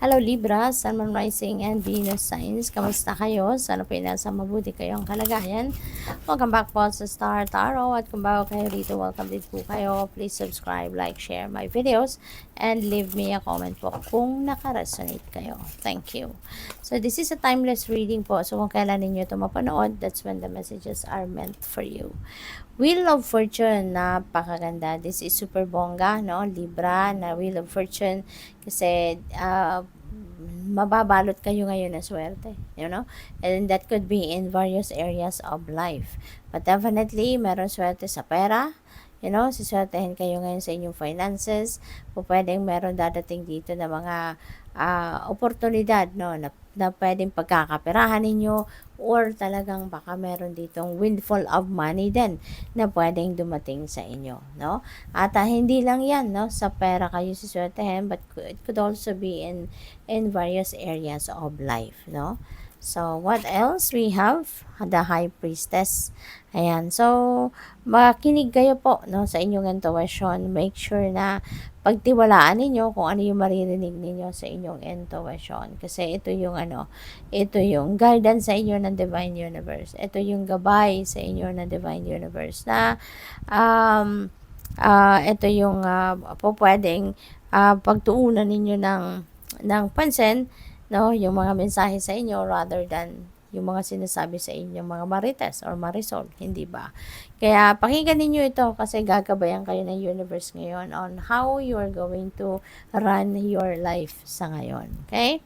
Hello Libra, Sun, Moon, Rising, and Venus signs. Kamusta kayo? Sana po nasa mabuti kayong kalagayan. Welcome back po sa Star Tarot. At kung bago kayo dito, welcome din po kayo. Please subscribe, like, share my videos, and leave me a comment po kung nakaresonate kayo. Thank you. So this is a timeless reading po. So kung kailan ninyo ito mapanood, that's when the messages are meant for you. Wheel of Fortune, napakaganda. This is super bongga, no? Libra na Wheel of Fortune kasi mababalot kayo ngayon ng swerte, you know? And that could be in various areas of life. But definitely, meron swerte sa pera, you know, siswertehin kayo ngayon sa inyong finances. O pwedeng meron dadating dito na mga oportunidad, no, na pwedeng pagkakaperahan ninyo or talagang baka meron ditong windfall of money din na pwedeng dumating sa inyo, no? At hindi lang yan, no, sa pera kayo siswertehin, but it could also be in various areas of life, no? So, what else? We have the High Priestess. Ayan. So, makinig kayo po, no, sa inyong intuition. Make sure na pagtiwalaan ninyo kung ano yung maririnig ninyo sa inyong intuition. Kasi ito yung ito yung guidance sa inyo ng Divine Universe. Ito yung gabay sa inyo ng Divine Universe na ito yung po pwedeng pagtuunan ninyo ng pansin, no, yung mga mensahe sa inyo rather than yung mga sinasabi sa inyo mga marites or marisol, hindi ba? Kaya pakinggan ninyo ito kasi gagabayan kayo ng universe ngayon on how you are going to run your life sa ngayon. Okay?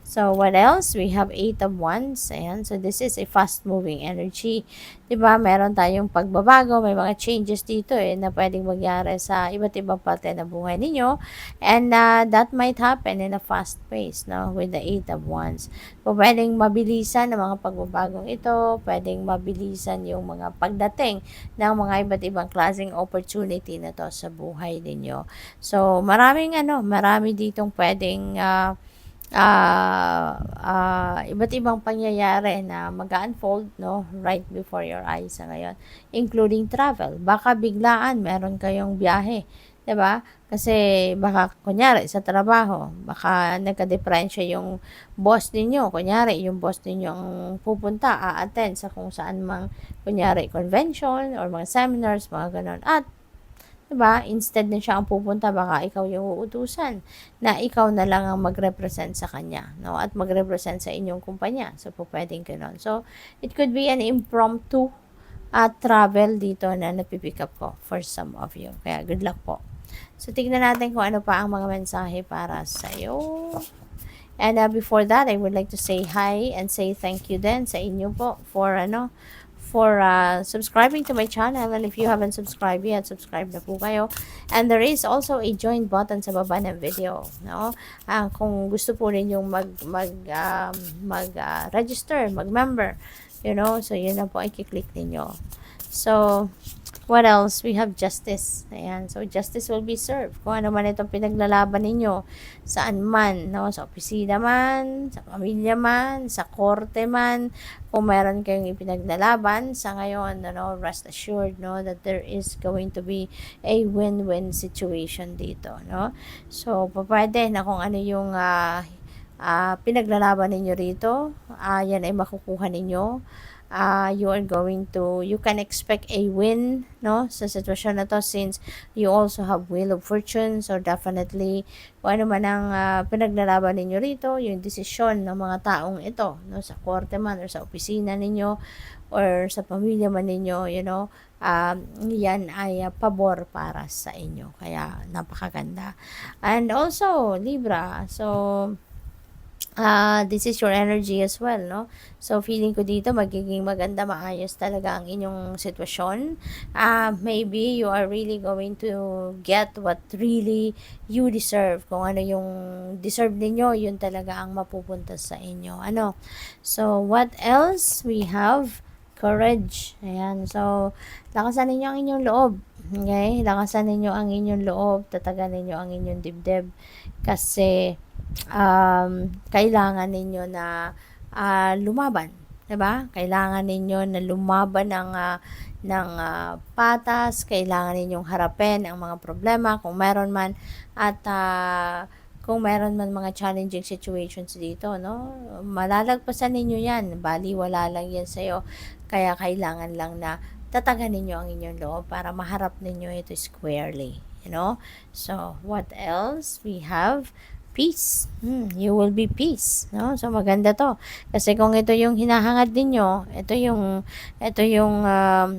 So, what else? We have 8 of Wands. Ayan. So, this is a fast-moving energy. Diba? Meron tayong pagbabago. May mga changes dito na pwedeng mangyari sa iba't ibang parte ng buhay ninyo. And that might happen in a fast pace, no? With the 8 of Wands. So, pwedeng mabilisan ang mga pagbabagong ito. Pwedeng mabilisan yung mga pagdating ng mga iba't ibang klaseng opportunity na to sa buhay ninyo. So, marami ditong pwedeng iba't ibang pangyayari na mag-unfold, no, right before your eyes sa ngayon, including travel. Baka biglaan meron kayong biyahe, 'di ba? Kasi baka kunyari sa trabaho, baka nagka-diferensya yung boss ninyo. Kunyari yung boss ninyo ang pupunta, a-attend sa kung saan mang kunyari convention or mga seminars, mga ganon. At diba? Instead na siya ang pupunta, baka ikaw yung uutusan na ikaw na lang ang mag-represent sa kanya, no? At mag-represent sa inyong kumpanya. So, po pwedeng ganun. So, it could be an impromptu travel dito na napipick up ko for some of you. Kaya, good luck po. So, tignan natin kung ano pa ang mga mensahe para sa'yo. And before that, I would like to say hi and say thank you din sa inyo po for subscribing to my channel. And if you haven't subscribed yet, subscribe na po kayo. And there is also a join button sa baba ng video, no? Kung gusto po ninyong register, mag-member, you know, so yun na po ay kiklik ninyo. So, what else? We have justice. Ayan. So, justice will be served. Kung ano man itong pinaglalaban ninyo, saan man, no? Sa opisina man, sa pamilya man, sa korte man, kung meron kayong ipinaglalaban, sa ngayon, no, rest assured, no, that there is going to be a win-win situation dito, no? So, pwede na kung ano yung pinaglalaban ninyo rito, yan ay makukuha ninyo. You can expect a win, no, sa sitwasyon na to since you also have Wheel of Fortune. So definitely kung ano man ang pinaglalaban ninyo rito, yung desisyon ng mga taong ito, no, sa korte man or sa opisina ninyo or sa pamilya man ninyo, you know, yan ay pabor para sa inyo. Kaya napakaganda. And also Libra, so this is your energy as well, no? So, feeling ko dito, magiging maganda, maayos talaga ang inyong sitwasyon. Maybe you are really going to get what really you deserve. Kung ano yung deserve ninyo, yun talaga ang mapupunta sa inyo. Ano? So, what else? We have courage. Ayan. So, lakasan ninyo ang inyong loob. Okay? Lakasan ninyo ang inyong loob. Tatagan ninyo ang inyong dibdib. Kasi, kailangan ninyo na lumaban, 'di ba? Kailangan ninyo na lumaban ng patas, kailangan ninyong harapin ang mga problema kung meron man at kung meron man mga challenging situations dito, no? Malalagpasan ninyo yan. Baliwala lang yan sa'yo. Kaya kailangan lang na tatagan ninyo ang inyong loob para maharap ninyo ito squarely. So, what else? We have peace. You will be peace. No? So, maganda to. Kasi kung ito yung hinahangad ninyo, ito yung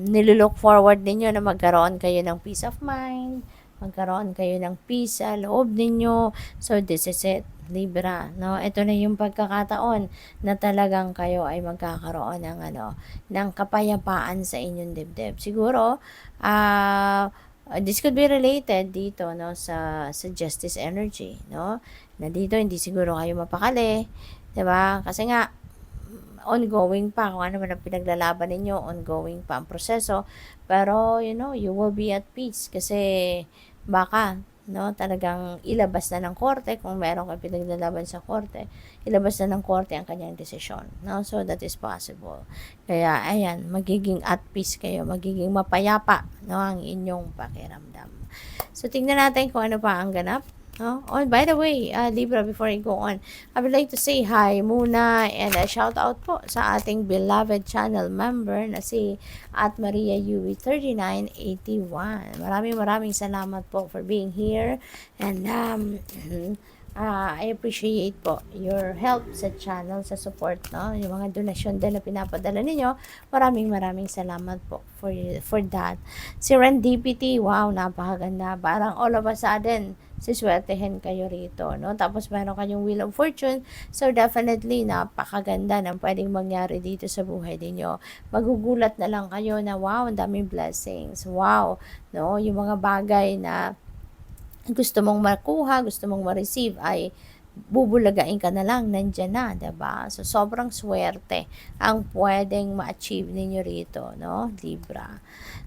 nilulook forward ninyo na magkaroon kayo ng peace of mind, magkaroon kayo ng peace sa loob ninyo. So, this is it, Libra, no? Ito na yung pagkakataon na talagang kayo ay magkakaroon ng kapayapaan sa inyong dibdib. Siguro, this could be related dito, no, sa justice energy, no? Na dito, hindi siguro kayo mapakali, 'di ba? Kasi nga, ongoing pa kung ano man ang pinaglalaban ninyo, ongoing pa ang proseso, pero you will be at peace kasi baka talagang ilabas na ng korte kung meron kang pinaglalaban sa korte, ilabas na ng korte ang kanyang desisyon, no? So that is possible. Kaya ayan, magiging at peace kayo, magiging mapayapa, no, ang inyong pakiramdam. So tingnan natin kung ano pa ang ganap. Oh, by the way, Libra, before I go on, I would like to say hi muna and a shout out po sa ating beloved channel member na si Maria Yui 3981. Maraming salamat po for being here and I appreciate po your help sa channel, sa support, no? Yung mga donasyon din na pinapadala ninyo. Maraming salamat po for that. Serendipity, wow, napakaganda. Parang all of a sudden, siswertehin kayo rito, no? Tapos meron kayong Wheel of Fortune. So definitely, napakaganda ng pwedeng mangyari dito sa buhay ninyo. Magugulat na lang kayo na wow, ang daming blessings. Wow, no? Yung mga bagay na gusto mong makuha, gusto mong ma-receive ay bubulagain ka na lang, nandyan na, diba? So, sobrang swerte ang pwedeng ma-achieve ninyo rito, no? Libra.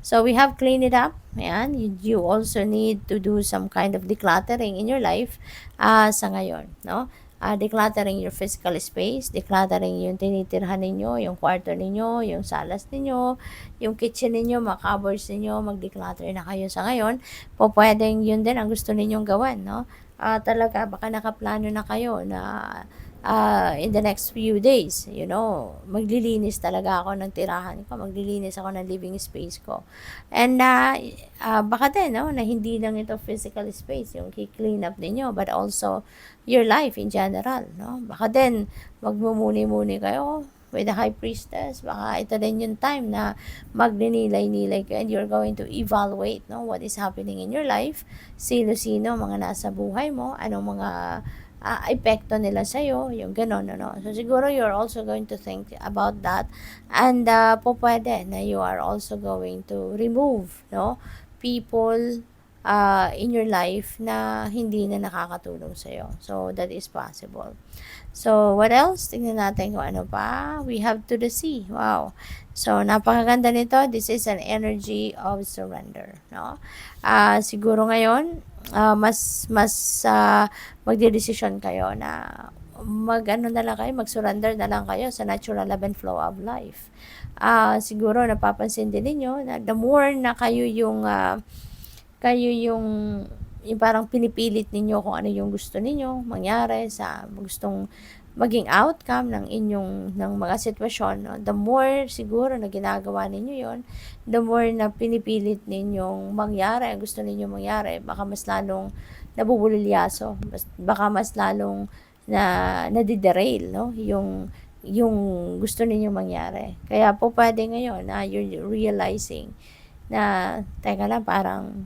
So, we have clean it up. Ayan. You also need to do some kind of decluttering in your life sa ngayon, no? Decluttering your physical space, decluttering yung tinitirhan ninyo, yung kwarto ninyo, yung salas ninyo, yung kitchen ninyo, mga cupboards ninyo, mag-declutter na kayo sa ngayon. Pwedeng yun din ang gusto ninyong gawin, no? Talaga, baka nakaplano na kayo na in the next few days, maglilinis talaga ako ng tirahan ko, maglilinis ako ng living space ko. And baka din, no, na hindi lang ito physical space, yung clean up ninyo, but also your life in general, no? Baka din, magmumuni-muni kayo with the High Priestess, baka ito din yung time na magninilay-nilay kayo and you're going to evaluate, no, what is happening in your life, sino-sino mga nasa buhay mo, anong mga epekto nila sa'yo, yung gano'n, no? So, siguro you're also going to think about that and pwede na you are also going to remove, no, people in your life na hindi na nakakatulong sa'yo. So, that is possible. So, what else? Tingnan natin kung ano pa. We have to the sea. Wow. So, napakaganda nito. This is an energy of surrender, no? Siguro ngayon, mas magdedesisyon kayo na mag-surrender na lang kayo sa natural ebb and flow of life. Siguro napapansin din ninyo na the more na kayo yung parang pinipilit ninyo kung ano yung gusto ninyo mangyari sa gustong maging outcome ng mga sitwasyon, no? The more siguro na ginagawa ninyo yon, the more na pinipilit ninyong mangyari, gusto ninyong mangyari, baka mas lalong nabubulilyaso, baka mas lalong nadiderail, no? Yung gusto ninyong mangyari. Kaya po pwede ngayon na you're realizing na, teka lang, parang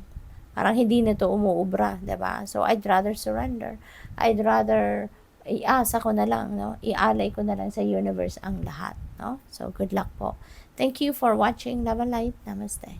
hindi na to umuubra, diba? So, I'd rather surrender. I'd rather iasa ko na lang, no? Ialay ko na lang sa universe ang lahat, no? So, good luck po. Thank you for watching. Love and light. Namaste.